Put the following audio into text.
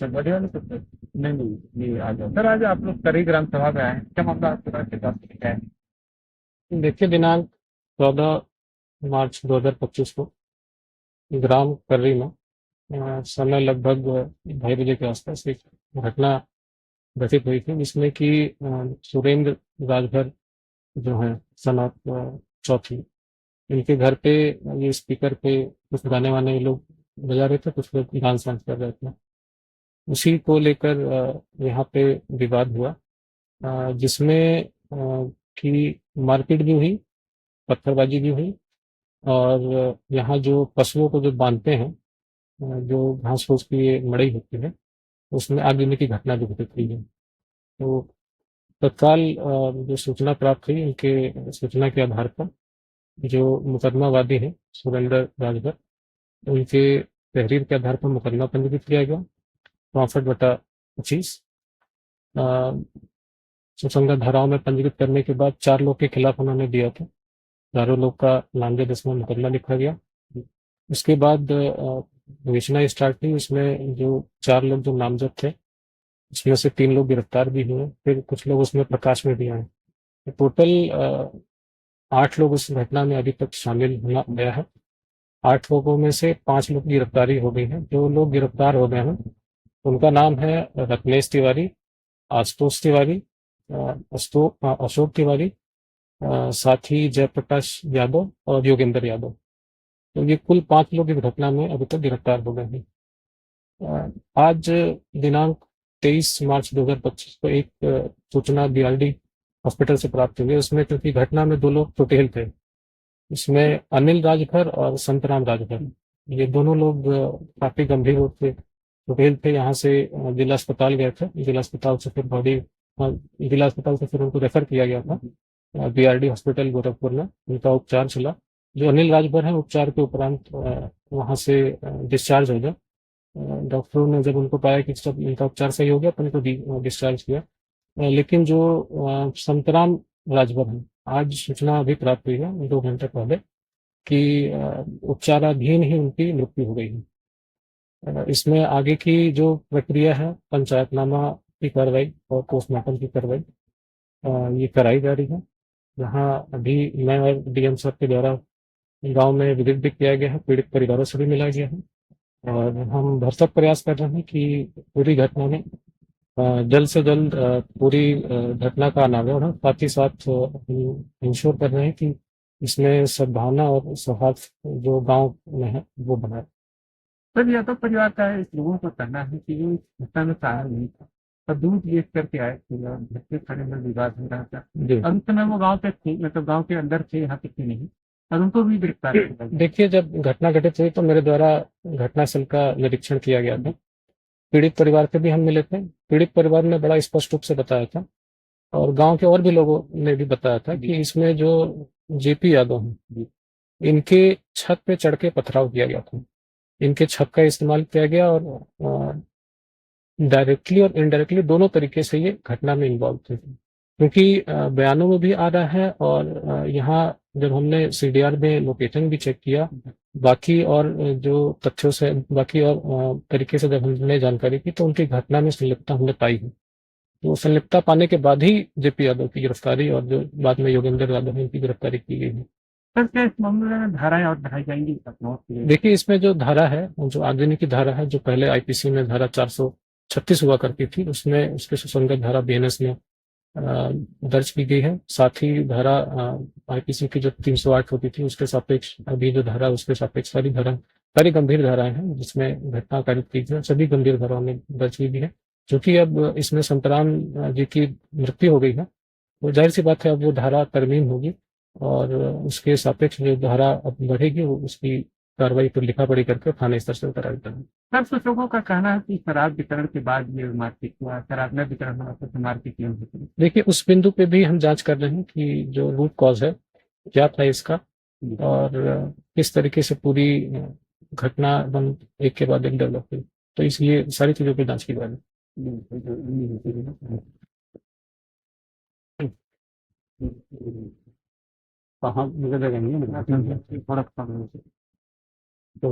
अच्छा बढ़िया वाले कुत्ते। नहीं नहीं, ये आ जाओ सर, आज आप लोग करी ग्राम सभा में आए हैं, क्या मामला आपके पास के पास क्या है? देखिए, दिनांक 14 मार्च 2025 को ग्राम कर्री में समय लगभग 2:30 बजे के आसपास एक घटना घटित हुई थी, जिसमें कि सुरेंद्र राजभर जो है सनत चौथी, इनके घर पे ये स्पीकर पे कुछ गाने वाने ये लोग बजा रहे थे, कुछ लोग डांस वांस कर रहे थे। उसी को लेकर यहाँ पे विवाद हुआ, जिसमें कि मारपीट भी हुई, पत्थरबाजी भी हुई, और यहाँ जो पशुओं को जो बांधते हैं, जो घास फूस की ये मड़ई होती है, उसमें आग लगने की घटना भी घटित हुई है। तो तत्काल जो सूचना प्राप्त हुई, उनके सूचना के आधार पर जो मुकदमावादी है सुरेंद्र राजभर, उनके तहरीर के आधार पर मुकदमा पंजीकृत किया गया 64/25। सुसंगत धाराओं में पंजीकृत करने के बाद 4 लोग के खिलाफ उन्होंने दिया था। चारों लोग का नामजद इसमें मुकदमा लिखा गया। उसके बाद विवेचना स्टार्ट हुई। उसमें जो 4 लोग जो नामजद थे, उसमें से 3 लोग गिरफ्तार भी हुए, फिर कुछ लोग उसमें प्रकाश में भी आए। तो टोटल 8 लोग उस घटना में अभी तक शामिल होना गया है। 8 लोगों में से 5 लोग की गिरफ्तारी हो गई है। जो लोग गिरफ्तार हो गए हैं, उनका नाम है रत्नेश तिवारी, आशुतोष तिवारी, अशोक तिवारी, साथ ही जयप्रकाश यादव और योगेंद्र यादव। तो ये कुल 5 लोग इस घटना में अभी तक गिरफ्तार हो गए हैं। आज दिनांक 23 मार्च 2025 को एक सूचना बीआरडी हॉस्पिटल से प्राप्त हुई है। उसमें क्योंकि घटना में 2 लोग चोटिल थे, इसमें अनिल राजभर और संतराम राजभर, ये दोनों लोग काफी गंभीर रूप से चोटिल थे। यहाँ से जिला अस्पताल गए थे, जिला अस्पताल से फिर जिला अस्पताल से फिर उनको रेफर किया गया था बीआरडी हॉस्पिटल गोरखपुर में, उनका उपचार चला। जो अनिल राजभर है, उपचार के उपरांत वहाँ से डिस्चार्ज हो गए। डॉक्टरों ने जब उनको पाया कि सब इनका उपचार सही हो गया, तो उनको डिस्चार्ज किया। लेकिन जो संतराम राजभर है, आज सूचना अभी प्राप्त हुई है 2 घंटे पहले कि उपचाराधीन ही उनकी मृत्यु हो गई है। इसमें आगे की जो प्रक्रिया है, पंचायतनामा की कार्रवाई और पोस्टमार्टम की कार्रवाई ये कराई जा रही है। यहाँ अभी मैं और डीएम साहब के द्वारा गांव में विजिट भी किया गया है, पीड़ित परिवारों से भी मिला गया है, और हम भरसक प्रयास कर रहे हैं कि पूरी घटना में जल्द से जल्द पूरी घटना का अनावरण हो। साथ ही साथ इंश्योर कर रहे हैं कि इसमें सद्भावना और सौहार्द जो गांव में है वो बनाए। सर यह तो परिवार का है, इस लोगों को कहना है कि ये इस घटना में शामिल नहीं था और दूध ये करके आए थे और घर के खाने में विवाद हो रहा था। जी, और उस समय वो गाँव पे थे, मतलब गाँव के अंदर थे, यहाँ तक कि नहीं, और उनको भी गिरफ्तार किया गया। देखिए, जब घटना घटित हुई तो मेरे द्वारा घटनास्थल का निरीक्षण किया गया था। पीड़ित परिवार से भी हम मिले थे। पीड़ित परिवार ने बड़ा स्पष्ट रूप से बताया था, और गांव के और भी लोगों ने भी बताया था कि इसमें जो जेपी यादव हैं, इनके छत पे चढ़ के पथराव किया गया था। इनके छत का इस्तेमाल किया गया, और डायरेक्टली और इनडायरेक्टली दोनों तरीके से ये घटना में इन्वॉल्व थे, क्योंकि बयानों में भी आ रहा है, और यहाँ जब हमने सीडीआर में लोकेशन भी चेक किया, बाकी और जो तथ्यों से, बाकी और तरीके से जब हमने जानकारी की, तो उनकी घटना में संलिप्तता हमने पाई है। तो संलिप्तता पाने के बाद ही जेपी यादव की गिरफ्तारी और जो बाद में योगेंद्र यादव है, इनकी गिरफ्तारी की गई है। सर क्या इस मामले में धाराएं और बढ़ाई जाएंगी अपलोड के लिए? देखिए, इसमें जो धारा है, जो आगजनी की धारा है, जो पहले आईपीसी में धारा 436 हुआ करती थी, उसमें उसके सुसंगत धारा बीएनएस में दर्ज की गई है। साथ ही धारा आईपीसी की जो 308 होती थी, उसके सापेक्ष अभी जो धारा, उसके सापेक्ष सारी गंभीर धाराएं हैं जिसमें घटना कारित की गई, सभी गंभीर धाराओं में दर्ज की गई है। क्योंकि अब इसमें संतराम जी की मृत्यु हो गई है, तो जाहिर सी बात है अब वो धारा तरमीम होगी, और उसके सापेक्ष जो धारा अब बढ़ेगी, वो उसकी कार्रवाई पर लिखा पढ़ी करके थाने स्तर से कराई जाएगी। सर कुछ लोगों का कहना है कि शराब वितरण के बाद ये मारपीट हुआ, शराब न वितरण हुआ तो मारपीट क्यों हुई? देखिए, उस बिंदु पे भी हम जांच कर रहे हैं कि जो रूट कॉज है क्या था इसका, और किस तरीके से पूरी घटना एकदम एक के बाद एक डेवलप हुई। तो इसलिए सारी चीजों की जांच की जा रही कहाँ मुझे लगा नहीं है, थोड़ा कम। तो